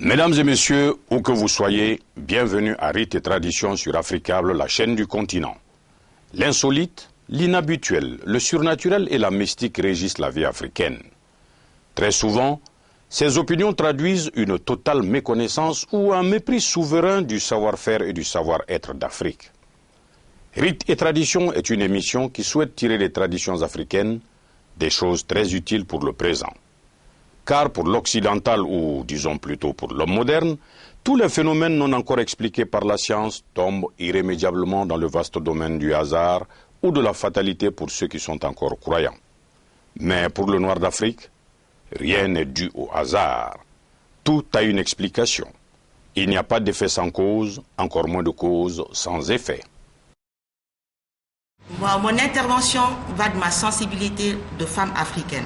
Mesdames et messieurs, où que vous soyez, bienvenue à Rites et Traditions sur Africable, la chaîne du continent. L'insolite, l'inhabituel, le surnaturel et la mystique régissent la vie africaine. Très souvent, ces opinions traduisent une totale méconnaissance ou un mépris souverain du savoir-faire et du savoir-être d'Afrique. Rites et Traditions est une émission qui souhaite tirer des traditions africaines des choses très utiles pour le présent. Car pour l'occidental, ou disons plutôt pour l'homme moderne, tous les phénomènes non encore expliqués par la science tombent irrémédiablement dans le vaste domaine du hasard ou de la fatalité pour ceux qui sont encore croyants. Mais pour le noir d'Afrique, rien n'est dû au hasard. Tout a une explication. Il n'y a pas d'effet sans cause, encore moins de cause sans effet. Mon intervention va de ma sensibilité de femme africaine.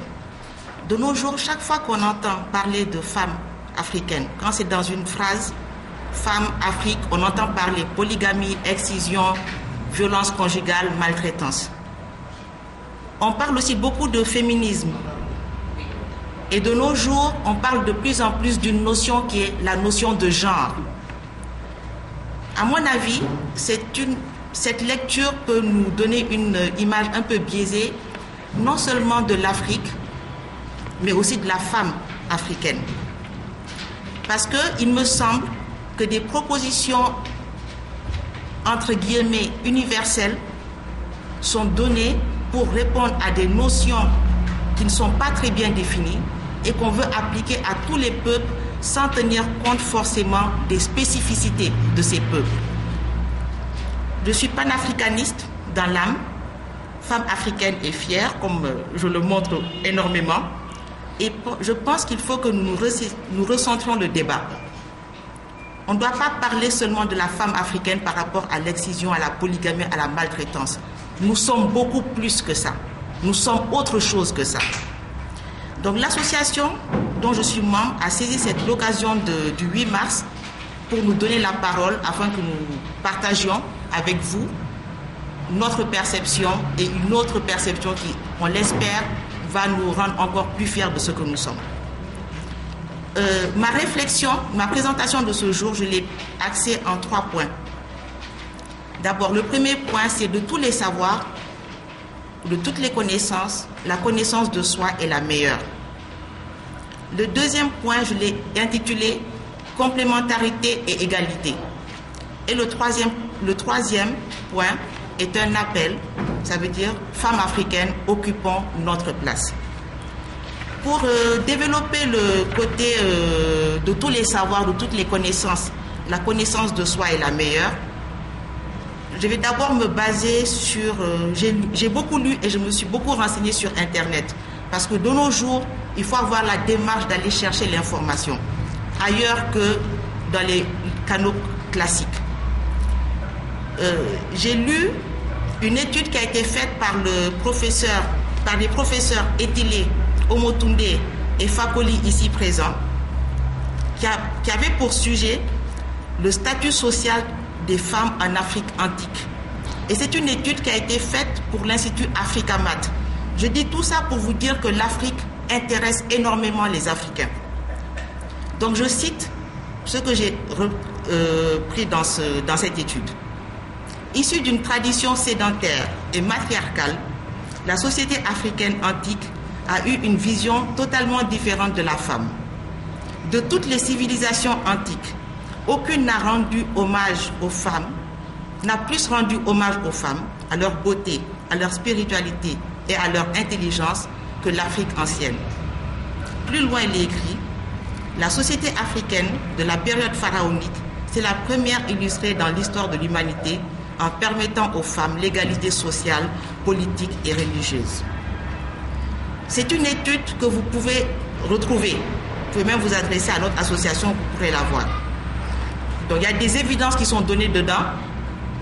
De nos jours, chaque fois qu'on entend parler de femmes africaines, quand c'est dans une phrase, femme, Afrique, on entend parler polygamie, excision, violence conjugale, maltraitance. On parle aussi beaucoup de féminisme. Et de nos jours, on parle de plus en plus d'une notion qui est la notion de genre. À mon avis, cette lecture peut nous donner une image un peu biaisée, non seulement de l'Afrique, mais aussi de la femme africaine. Parce qu'il me semble que des propositions, entre guillemets, universelles, sont données pour répondre à des notions qui ne sont pas très bien définies et qu'on veut appliquer à tous les peuples sans tenir compte forcément des spécificités de ces peuples. Je suis panafricaniste dans l'âme, femme africaine et fière, comme je le montre énormément. Et je pense qu'il faut que nous recentrions le débat. On ne doit pas parler seulement de la femme africaine par rapport à l'excision, à la polygamie, à la maltraitance. Nous sommes beaucoup plus que ça. Nous sommes autre chose que ça. Donc l'association dont je suis membre a saisi l'occasion du 8 mars pour nous donner la parole afin que nous partagions avec vous notre perception et une autre perception qui, on l'espère, va nous rendre encore plus fiers de ce que nous sommes. Ma réflexion, ma présentation de ce jour, je l'ai axée en 3 points. D'abord, le premier point, c'est de tous les savoirs, de toutes les connaissances, la connaissance de soi est la meilleure. Le deuxième point, je l'ai intitulé complémentarité et égalité. Et le troisième point est un appel, ça veut dire femmes africaines, occupons notre place. Pour développer le côté de tous les savoirs, de toutes les connaissances, la connaissance de soi est la meilleure, je vais d'abord me baser sur... j'ai beaucoup lu et je me suis beaucoup renseignée sur Internet. Parce que de nos jours, il faut avoir la démarche d'aller chercher l'information ailleurs que dans les canaux classiques. J'ai lu une étude qui a été faite par les professeurs Etile, Omotunde et Fakoli ici présents, qui avait pour sujet le statut social des femmes en Afrique antique. Et c'est une étude qui a été faite pour l'Institut Africamat. Je dis tout ça pour vous dire que l'Afrique intéresse énormément les Africains. Donc je cite ce que j'ai pris dans cette étude. Issue d'une tradition sédentaire et matriarcale, la société africaine antique a eu une vision totalement différente de la femme. De toutes les civilisations antiques, aucune n'a rendu hommage aux femmes, n'a plus rendu hommage aux femmes, à leur beauté, à leur spiritualité et à leur intelligence que l'Afrique ancienne. Plus loin, il est écrit, la société africaine de la période pharaonique, c'est la première illustrée dans l'histoire de l'humanité en permettant aux femmes l'égalité sociale, politique et religieuse. C'est une étude que vous pouvez retrouver. Vous pouvez même vous adresser à notre association, vous pourrez la voir. Donc il y a des évidences qui sont données dedans,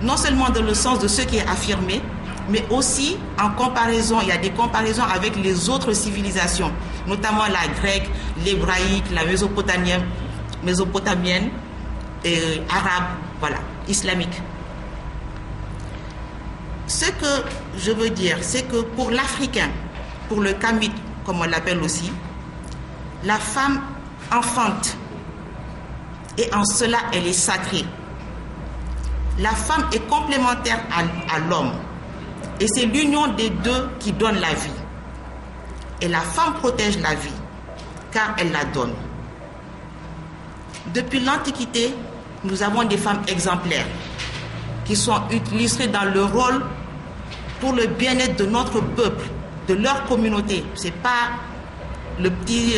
non seulement dans le sens de ce qui est affirmé, mais aussi en comparaison, il y a des comparaisons avec les autres civilisations, notamment la grecque, l'hébraïque, la mésopotamienne, et arabe, voilà, islamique. Ce que je veux dire, c'est que pour l'Africain, pour le Kamite, comme on l'appelle aussi, la femme enfante et en cela elle est sacrée. La femme est complémentaire à l'homme et c'est l'union des deux qui donne la vie. Et la femme protège la vie car elle la donne. Depuis l'Antiquité, nous avons des femmes exemplaires qui sont illustrées dans leur rôle pour le bien-être de notre peuple, de leur communauté. Ce n'est pas le petit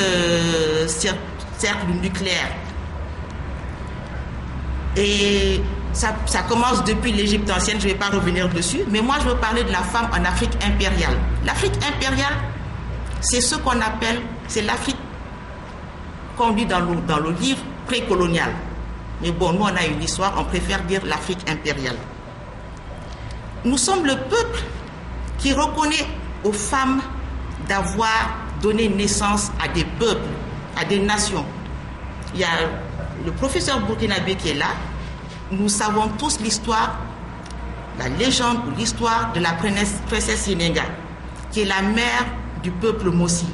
cercle nucléaire. Et ça commence depuis l'Égypte ancienne, je ne vais pas revenir dessus, mais moi je veux parler de la femme en Afrique impériale. L'Afrique impériale, c'est ce qu'on appelle, c'est l'Afrique qu'on lit dans le livre précolonial. Mais bon, nous on a une histoire, on préfère dire l'Afrique impériale. Nous sommes le peuple qui reconnaît aux femmes d'avoir donné naissance à des peuples, à des nations. Il y a le professeur burkinabé qui est là. Nous savons tous l'histoire, la légende ou l'histoire de la princesse Sénéga, qui est la mère du peuple Mossi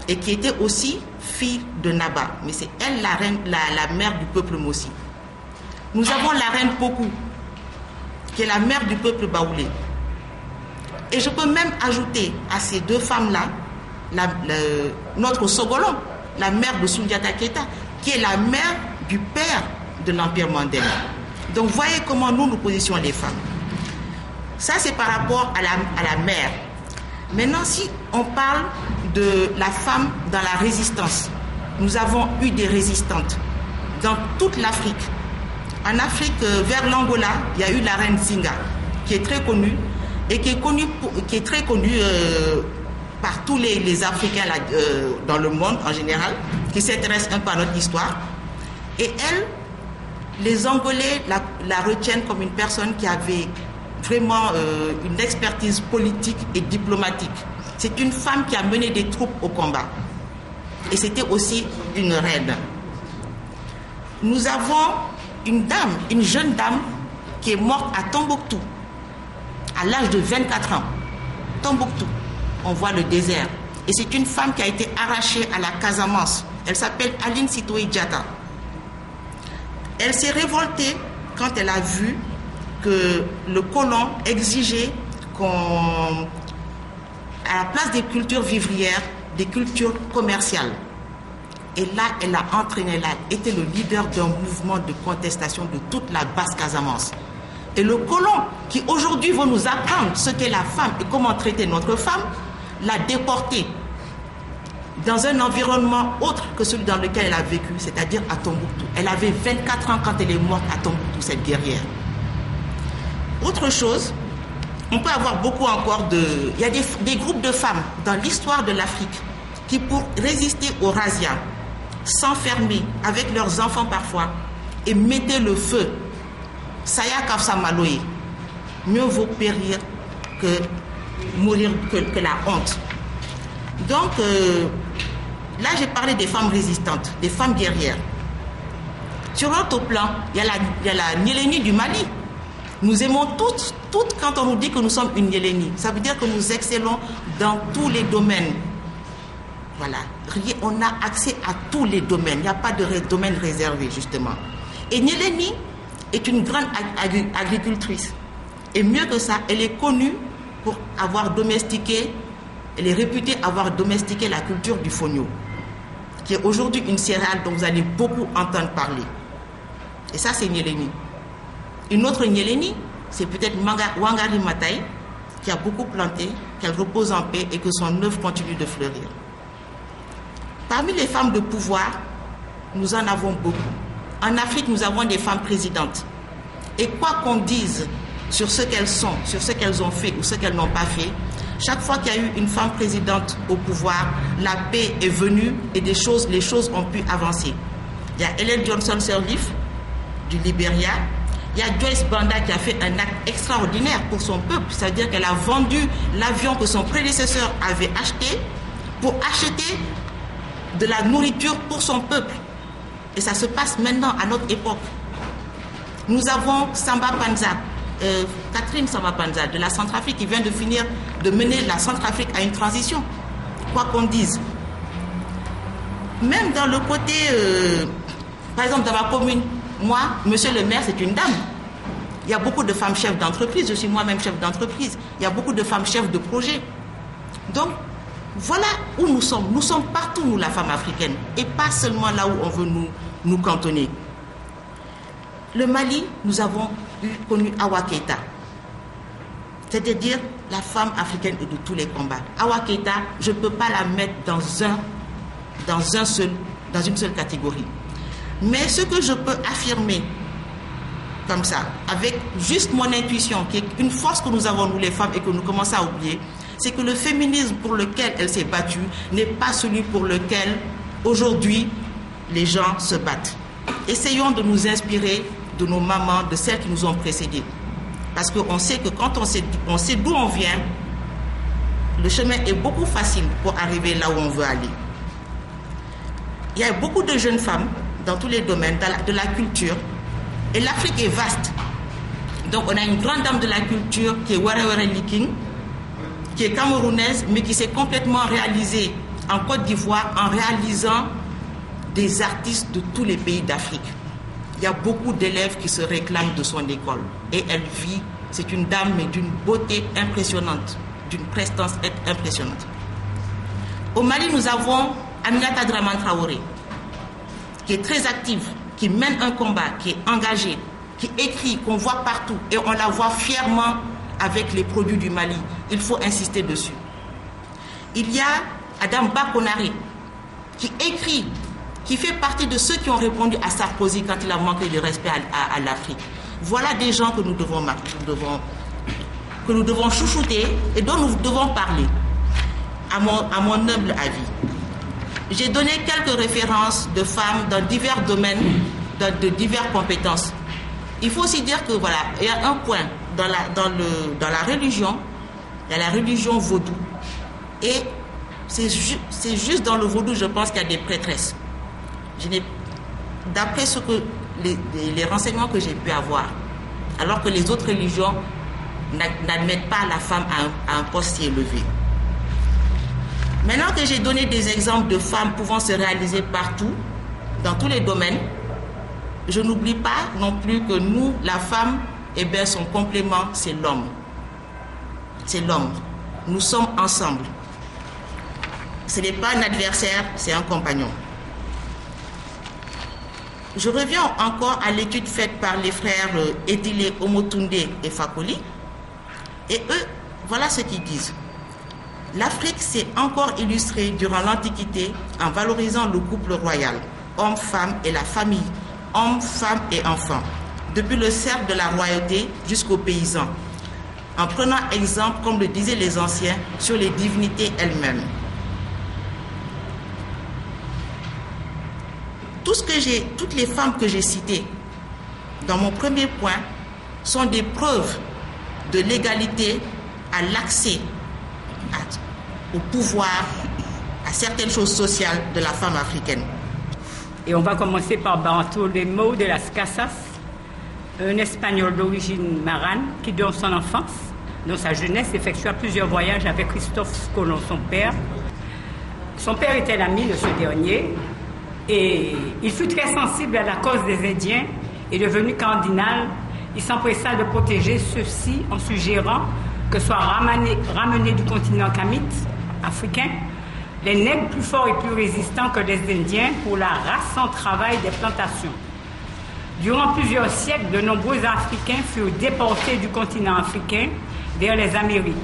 et qui était aussi fille de Naba. Mais c'est elle la reine, la mère du peuple Mossi. Nous avons la reine Pokou, qui est la mère du peuple Baoulé. Et je peux même ajouter à ces deux femmes-là notre Sogolon, la mère de Soundiata Keita, qui est la mère du père de l'Empire Mandela. Donc voyez comment nous positionnons les femmes. Ça c'est par rapport à la mère. Maintenant si on parle de la femme dans la résistance, nous avons eu des résistantes dans toute l'Afrique. En Afrique, vers l'Angola, il y a eu la reine Zinga, qui est très connue et qui est très connue par tous les Africains dans le monde en général, qui s'intéressent un peu à notre histoire. Et elle, les Angolais la retiennent comme une personne qui avait vraiment une expertise politique et diplomatique. C'est une femme qui a mené des troupes au combat. Et c'était aussi une reine. Nous avons une jeune dame qui est morte à Tombouctou, à l'âge de 24 ans. Tombouctou, on voit le désert. Et c'est une femme qui a été arrachée à la Casamance. Elle s'appelle Aline Sitoé Diatta. Elle s'est révoltée quand elle a vu que le colon exigeait à la place des cultures vivrières, des cultures commerciales. Et là, elle a entraîné, elle a été le leader d'un mouvement de contestation de toute la basse Casamance. Et le colon, qui aujourd'hui veut nous apprendre ce qu'est la femme et comment traiter notre femme, l'a déportée dans un environnement autre que celui dans lequel elle a vécu, c'est-à-dire à Tombouctou. Elle avait 24 ans quand elle est morte à Tombouctou, cette guerrière. Autre chose, on peut avoir beaucoup encore il y a des groupes de femmes dans l'histoire de l'Afrique qui, pour résister aux razzias, s'enfermaient avec leurs enfants parfois et mettaient le feu. Saya Kafsamaloé, mieux vaut périr que mourir que la honte. Donc, là j'ai parlé des femmes résistantes, des femmes guerrières. Sur l'autre plan, il y a la Nyéléni du Mali. Nous aimons toutes quand on nous dit que nous sommes une Nyéléni. Ça veut dire que nous excellons dans tous les domaines. Voilà, on a accès à tous les domaines. Il n'y a pas de domaine réservé, justement. Et Nyéléni est une grande agricultrice. Et mieux que ça, elle est connue pour avoir domestiqué, elle est réputée avoir domestiqué la culture du fonio, qui est aujourd'hui une céréale dont vous allez beaucoup entendre parler. Et ça, c'est Nyéléni. Une autre Nyéléni, c'est peut-être Wangari Maathai, qui a beaucoup planté, qu'elle repose en paix et que son œuvre continue de fleurir. Parmi les femmes de pouvoir, nous en avons beaucoup. En Afrique, nous avons des femmes présidentes. Et quoi qu'on dise sur ce qu'elles sont, sur ce qu'elles ont fait ou ce qu'elles n'ont pas fait, chaque fois qu'il y a eu une femme présidente au pouvoir, la paix est venue et les choses ont pu avancer. Il y a Ellen Johnson Sirleaf du Libéria. Il y a Joyce Banda qui a fait un acte extraordinaire pour son peuple. C'est-à-dire qu'elle a vendu l'avion que son prédécesseur avait acheté pour acheter de la nourriture pour son peuple. Et ça se passe maintenant à notre époque. Nous avons Samba Panza, Catherine Samba Panza de la Centrafrique qui vient de mener la Centrafrique à une transition. Quoi qu'on dise. Même dans le côté Par exemple, dans ma commune, moi, monsieur le maire, c'est une dame. Il y a beaucoup de femmes chefs d'entreprise, je suis moi-même chef d'entreprise. Il y a beaucoup de femmes chefs de projet. Donc, voilà où nous sommes. Nous sommes partout, nous, la femme africaine, et pas seulement là où on veut nous cantonner. Le Mali, nous avons connu Awa Keïta, c'est-à-dire la femme africaine de tous les combats. Awa Keïta, je ne peux pas la mettre dans une seule catégorie. Mais ce que je peux affirmer, comme ça, avec juste mon intuition, qui est une force que nous avons, nous les femmes, et que nous commençons à oublier, c'est que le féminisme pour lequel elle s'est battue n'est pas celui pour lequel, aujourd'hui, les gens se battent. Essayons de nous inspirer de nos mamans, de celles qui nous ont précédées. Parce qu'on sait que quand on sait d'où on vient, le chemin est beaucoup facile pour arriver là où on veut aller. Il y a beaucoup de jeunes femmes dans tous les domaines, de la culture, et l'Afrique est vaste. Donc on a une grande dame de la culture qui est Wara Liking, qui est camerounaise, mais qui s'est complètement réalisée en Côte d'Ivoire en réalisant des artistes de tous les pays d'Afrique. Il y a beaucoup d'élèves qui se réclament de son école. Et elle vit, c'est une dame, mais d'une beauté impressionnante, d'une prestance impressionnante. Au Mali, nous avons Aminata Draman Traoré, qui est très active, qui mène un combat, qui est engagée, qui écrit, qu'on voit partout. Et on la voit fièrement avec les produits du Mali. Il faut insister dessus. Il y a Adam Bakonare, qui écrit, qui fait partie de ceux qui ont répondu à Sarkozy quand il a manqué de respect à l'Afrique. Voilà des gens que nous devons chouchouter et dont nous devons parler, à mon humble avis. J'ai donné quelques références de femmes dans divers domaines, de diverses compétences. Il faut aussi dire que voilà, il y a un point dans la religion, il y a la religion vaudou. Et c'est juste dans le vaudou, je pense qu'il y a des prêtresses. D'après ce que les renseignements que j'ai pu avoir, alors que les autres religions n'admettent pas la femme à un poste si élevé. Maintenant que j'ai donné des exemples de femmes pouvant se réaliser partout, dans tous les domaines, je n'oublie pas non plus que nous, la femme, eh bien, son complément, c'est l'homme. C'est l'homme. Nous sommes ensemble. Ce n'est pas un adversaire, c'est un compagnon. Je reviens encore à l'étude faite par les frères Edile Omotunde et Fakoli. Et eux, voilà ce qu'ils disent. L'Afrique s'est encore illustrée durant l'Antiquité en valorisant le couple royal, homme, femme et la famille, homme, femme et enfants, depuis le cercle de la royauté jusqu'aux paysans, en prenant exemple, comme le disaient les anciens, sur les divinités elles-mêmes. Toutes les femmes que j'ai citées dans mon premier point sont des preuves de l'égalité à l'accès au pouvoir, à certaines choses sociales de la femme africaine. Et on va commencer par Bartolomé de las Casas, un Espagnol d'origine marane qui, dans son enfance, dans sa jeunesse, effectua plusieurs voyages avec Christophe Colomb, son père. Son père était l'ami de ce dernier et il fut très sensible à la cause des Indiens et devenu cardinal, il s'empressa de protéger ceux-ci en suggérant que soient ramenés du continent kamite africain les nègres plus forts et plus résistants que les Indiens pour la race sans travail des plantations. Durant plusieurs siècles, de nombreux Africains furent déportés du continent africain vers les Amériques.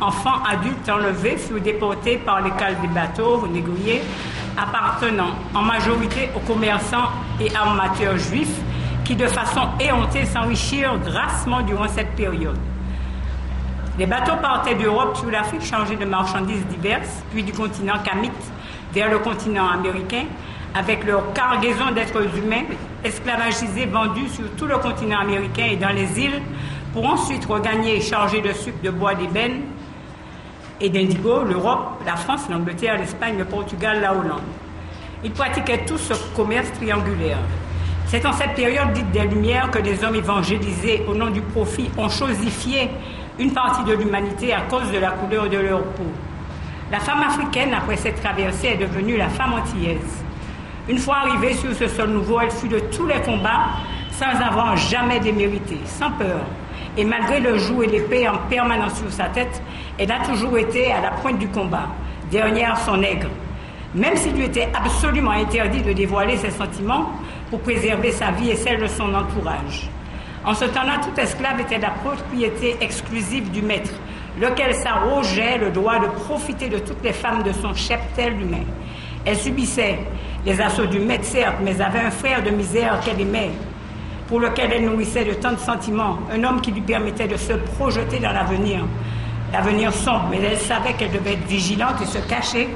Enfants, adultes enlevés furent déportés par les cales des bateaux négriers appartenant en majorité aux commerçants et armateurs juifs qui, de façon éhontée, s'enrichirent grassement durant cette période. Les bateaux partaient d'Europe sur l'Afrique chargés de marchandises diverses, puis du continent kamite vers le continent américain, avec leur cargaison d'êtres humains esclavagisés vendus sur tout le continent américain et dans les îles, pour ensuite regagner chargés de sucre, de bois d'ébène et d'indigo l'Europe, la France, l'Angleterre, l'Espagne, le Portugal, la Hollande. Ils pratiquaient tous ce commerce triangulaire. C'est en cette période dite des Lumières que des hommes évangélisés au nom du profit ont chosifié une partie de l'humanité à cause de la couleur de leur peau. La femme africaine, après cette traversée, est devenue la femme antillaise. Une fois arrivée sur ce sol nouveau, elle fut de tous les combats sans avoir jamais démérité, sans peur. Et malgré le joug et l'épée en permanence sur sa tête, elle a toujours été à la pointe du combat, derrière son aigre. Même s'il lui était absolument interdit de dévoiler ses sentiments pour préserver sa vie et celle de son entourage. En ce temps-là, tout esclave était la propriété exclusive du maître, lequel s'arrogeait le droit de profiter de toutes les femmes de son cheptel humain. Elle subissait les assauts du maître, certes, mais avait un frère de misère qu'elle aimait, pour lequel elle nourrissait de tant de sentiments, un homme qui lui permettait de se projeter dans l'avenir sombre, mais elle savait qu'elle devait être vigilante et se cacher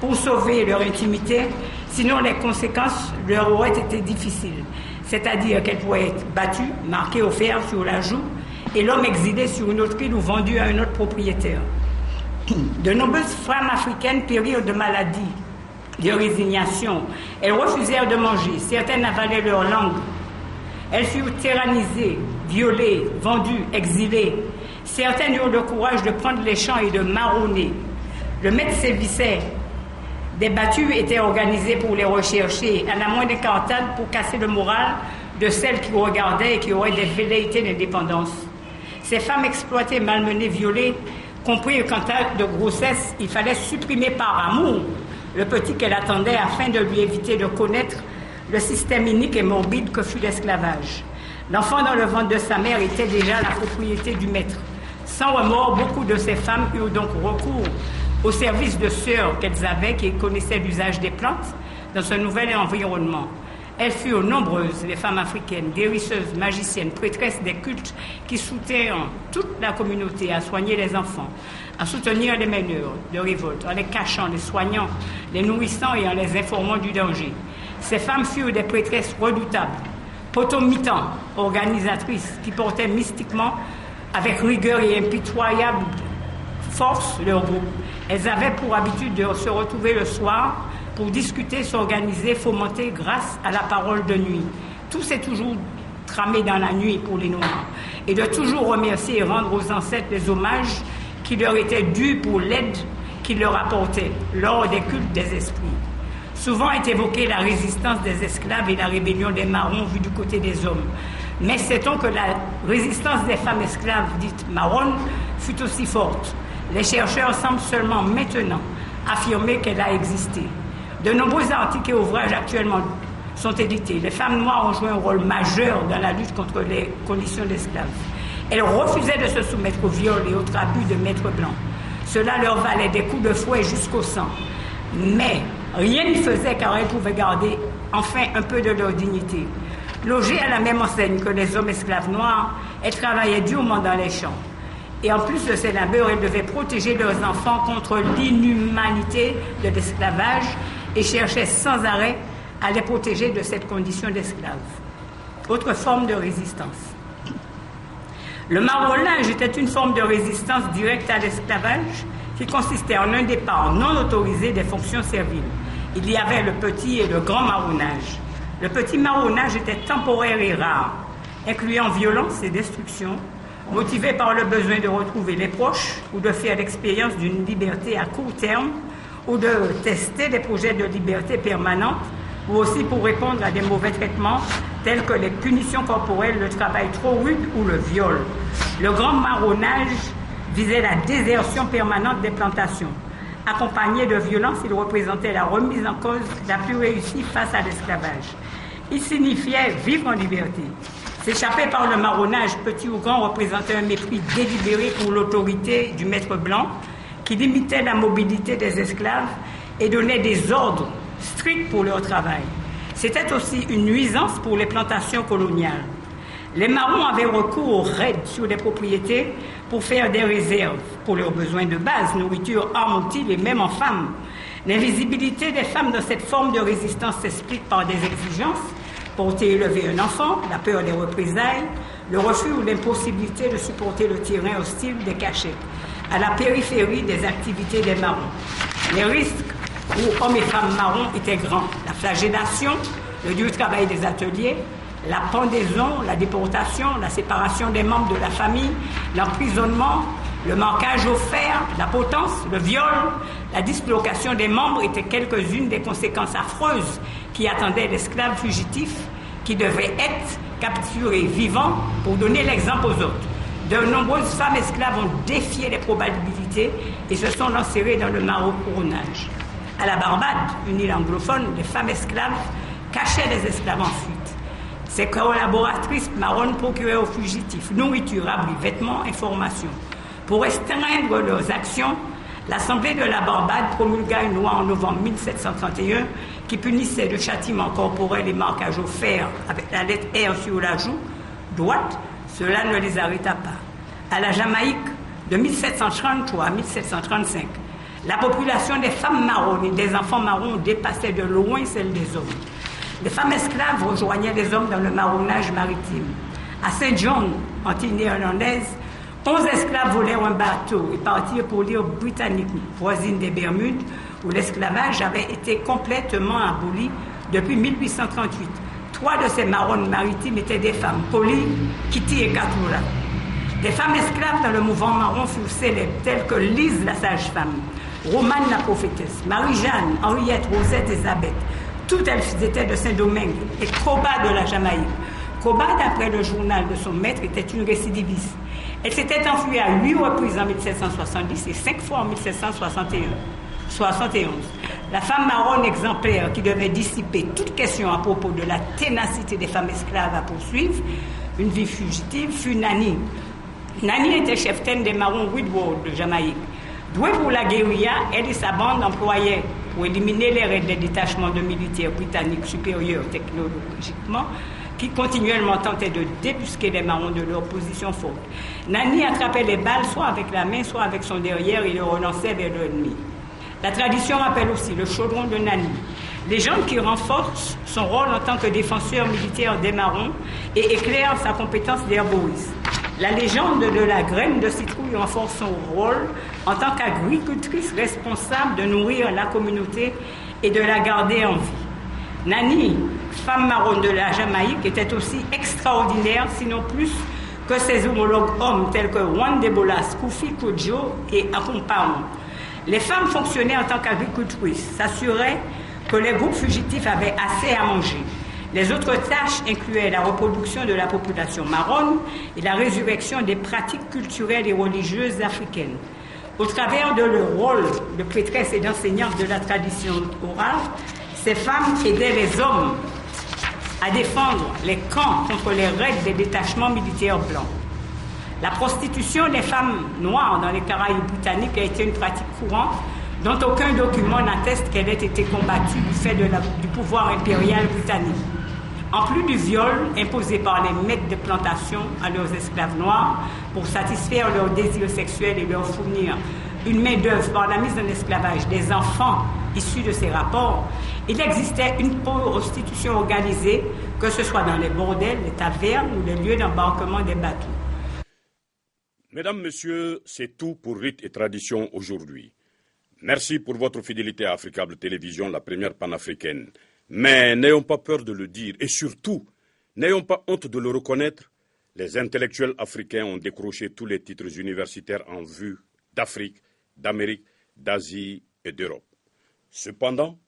pour sauver leur intimité, sinon les conséquences leur auraient été difficiles, c'est-à-dire qu'elle pourrait être battue, marquée au fer sur la joue, et l'homme exilé sur une autre île ou vendu à un autre propriétaire. De nombreuses femmes africaines périrent de maladies, de résignation. Elles refusèrent de manger, certaines avalaient leur langue. Elles furent tyrannisées, violées, vendues, exilées. Certaines eurent le courage de prendre les champs et de marronner. Le maître sévissait. Des battues étaient organisées pour les rechercher, à la moindre incartade pour casser le moral de celles qui regardaient et qui auraient des velléités d'indépendance. Ces femmes exploitées, malmenées, violées, comprirent qu'en cas de grossesse, il fallait supprimer par amour le petit qu'elle attendait afin de lui éviter de connaître le système inique et morbide que fut l'esclavage. L'enfant dans le ventre de sa mère était déjà la propriété du maître. Sans remords, beaucoup de ces femmes eurent donc recours au service de sœurs qu'elles avaient qui connaissaient l'usage des plantes dans ce nouvel environnement. Elles furent nombreuses, les femmes africaines, guérisseuses, magiciennes, prêtresses des cultes qui soutenaient toute la communauté à soigner les enfants, à soutenir les meneurs de révolte, en les cachant, les soignant, les nourrissant et en les informant du danger. Ces femmes furent des prêtresses redoutables, potomitans, organisatrices, qui portaient mystiquement, avec rigueur et impitoyable force, leur groupe. Elles avaient pour habitude de se retrouver le soir pour discuter, s'organiser, fomenter grâce à la parole de nuit. Tout s'est toujours tramé dans la nuit pour les Noirs. Et de toujours remercier et rendre aux ancêtres les hommages qui leur étaient dus pour l'aide qu'ils leur apportaient lors des cultes des esprits. Souvent est évoquée la résistance des esclaves et la rébellion des marrons vue du côté des hommes. Mais sait-on que la résistance des femmes esclaves dites marronnes fut aussi forte? Les chercheurs semblent seulement maintenant affirmer qu'elle a existé. De nombreux articles et ouvrages actuellement sont édités. Les femmes noires ont joué un rôle majeur dans la lutte contre les conditions d'esclaves. Elles refusaient de se soumettre au viol et aux abus de maîtres blancs. Cela leur valait des coups de fouet jusqu'au sang. Mais rien n'y faisait car elles pouvaient garder enfin un peu de leur dignité. Logées à la même enseigne que les hommes esclaves noirs, elles travaillaient durement dans les champs. Et en plus de ces labeurs, elles devaient protéger leurs enfants contre l'inhumanité de l'esclavage et cherchaient sans arrêt à les protéger de cette condition d'esclave. Autre forme de résistance. Le marronnage était une forme de résistance directe à l'esclavage qui consistait en un départ non autorisé des fonctions serviles. Il y avait le petit et le grand marronnage. Le petit marronnage était temporaire et rare, incluant violence et destruction, motivé par le besoin de retrouver les proches ou de faire l'expérience d'une liberté à court terme ou de tester des projets de liberté permanente ou aussi pour répondre à des mauvais traitements tels que les punitions corporelles, le travail trop rude ou le viol. Le grand marronnage visait la désertion permanente des plantations. Accompagné de violence, il représentait la remise en cause la plus réussie face à l'esclavage. Il signifiait vivre en liberté. S'échapper par le marronnage, petit ou grand, représentait un mépris délibéré pour l'autorité du maître blanc qui limitait la mobilité des esclaves et donnait des ordres stricts pour leur travail. C'était aussi une nuisance pour les plantations coloniales. Les marrons avaient recours aux raids sur les propriétés pour faire des réserves pour leurs besoins de base, nourriture, armes, outils et même en femmes. L'invisibilité des femmes dans cette forme de résistance s'explique par des exigences, porter et élever un enfant, la peur des représailles, le refus ou l'impossibilité de supporter le terrain hostile des cachets, à la périphérie des activités des marrons. Les risques pour hommes et femmes marrons étaient grands. La flagellation, le dur travail des ateliers, la pendaison, la déportation, la séparation des membres de la famille, l'emprisonnement, le marquage au fer, la potence, le viol, la dislocation des membres étaient quelques-unes des conséquences affreuses qui qui attendait l'esclave fugitif qui devait être capturé vivant pour donner l'exemple aux autres. De nombreuses femmes esclaves ont défié les probabilités et se sont lancées dans le marocainage. À la Barbade, une île anglophone, les femmes esclaves cachaient les esclaves en fuite. Ces collaboratrices marronnes procuraient aux fugitifs nourriture, abris, vêtements, informations. Pour restreindre leurs actions, l'Assemblée de la Barbade promulgua une loi en novembre 1731 qui punissait de châtiments corporels et marquages au fer avec la lettre R sur la joue droite. Cela ne les arrêta pas. À la Jamaïque, de 1733 à 1735, la population des femmes marronnes et des enfants marrons dépassait de loin celle des hommes. Les femmes esclaves rejoignaient les hommes dans le marronnage maritime. À Saint John, Antilles néerlandaises, 11 esclaves volèrent un bateau et partirent pour l'île britannique, voisine des Bermudes, où l'esclavage avait été complètement aboli depuis 1838. 3 de ces marronnes maritimes étaient des femmes, Polly, Kitty et Katula. Des femmes esclaves dans le mouvement marron furent célèbres, telles que Lise la sage-femme, Romane la prophétesse, Marie-Jeanne, Henriette, Rosette et Isabelle. Toutes elles étaient de Saint-Domingue et Coba de la Jamaïque. Coba, d'après le journal de son maître, était une récidiviste. Elle s'était enfuie à 8 reprises en 1770 et 5 fois en 1771. La femme marronne exemplaire qui devait dissiper toute question à propos de la ténacité des femmes esclaves à poursuivre une vie fugitive fut Nanny. Nanny était cheftaine des marrons Whitworth de Jamaïque. Douée pour la guérilla, elle et sa bande employaient pour éliminer les raids des détachements de militaires britanniques supérieurs technologiquement qui continuellement tentaient de débusquer les marrons de leur position forte. Nanny attrapait les balles soit avec la main, soit avec son derrière et les relançait vers l'ennemi. La tradition rappelle aussi le chaudron de Nanny, légende qui renforce son rôle en tant que défenseur militaire des marrons et éclaire sa compétence d'herboriste. La légende de la graine de citrouille renforce son rôle en tant qu'agricultrice responsable de nourrir la communauté et de la garder en vie. Nanny, femme marronne de la Jamaïque, était aussi extraordinaire, sinon plus, que ses homologues hommes tels que Juan de Bolas, Koufi Kodjo et Akompao. Les femmes fonctionnaient en tant qu'agricultrices, s'assuraient que les groupes fugitifs avaient assez à manger. Les autres tâches incluaient la reproduction de la population marronne et la résurrection des pratiques culturelles et religieuses africaines. Au travers de leur rôle de prêtresse et d'enseignante de la tradition orale, ces femmes aidaient les hommes à défendre les camps contre les raids des détachements militaires blancs. La prostitution des femmes noires dans les Caraïbes britanniques a été une pratique courante dont aucun document n'atteste qu'elle ait été combattue du fait du pouvoir impérial britannique. En plus du viol imposé par les maîtres de plantation à leurs esclaves noirs pour satisfaire leurs désirs sexuels et leur fournir une main-d'œuvre par la mise en esclavage des enfants issus de ces rapports, il existait une prostitution organisée, que ce soit dans les bordels, les tavernes ou les lieux d'embarquement des bateaux. Mesdames, Messieurs, c'est tout pour Rites et Traditions aujourd'hui. Merci pour votre fidélité à Africable Télévision, la première panafricaine. Mais n'ayons pas peur de le dire et surtout, n'ayons pas honte de le reconnaître. Les intellectuels africains ont décroché tous les titres universitaires en vue d'Afrique, d'Amérique, d'Asie et d'Europe. Cependant,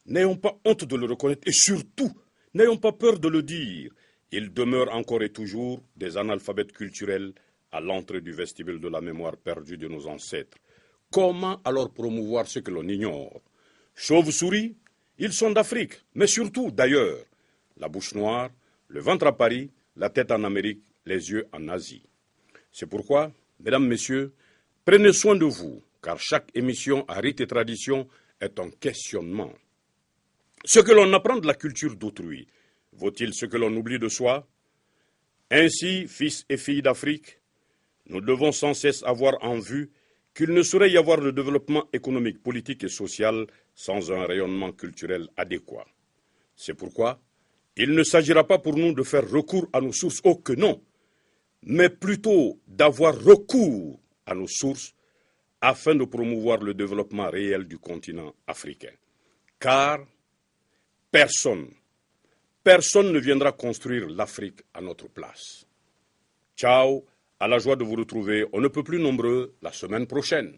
n'ayons pas honte de le reconnaître et surtout, n'ayons pas peur de le dire. Ils demeurent encore et toujours des analphabètes culturels à l'entrée du vestibule de la mémoire perdue de nos ancêtres. Comment alors promouvoir ce que l'on ignore? Chauves-souris, ils sont d'Afrique, mais surtout d'ailleurs. La bouche noire, le ventre à Paris, la tête en Amérique, les yeux en Asie. C'est pourquoi, mesdames, messieurs, prenez soin de vous, car chaque émission à Rites et Traditions est un questionnement. Ce que l'on apprend de la culture d'autrui, vaut-il ce que l'on oublie de soi? Ainsi, fils et filles d'Afrique, nous devons sans cesse avoir en vue qu'il ne saurait y avoir de développement économique, politique et social sans un rayonnement culturel adéquat. C'est pourquoi il ne s'agira pas pour nous de faire recours à nos sources, oh que non, mais plutôt d'avoir recours à nos sources afin de promouvoir le développement réel du continent africain. Car personne ne viendra construire l'Afrique à notre place. Ciao, à la joie de vous retrouver, on ne peut plus nombreux la semaine prochaine.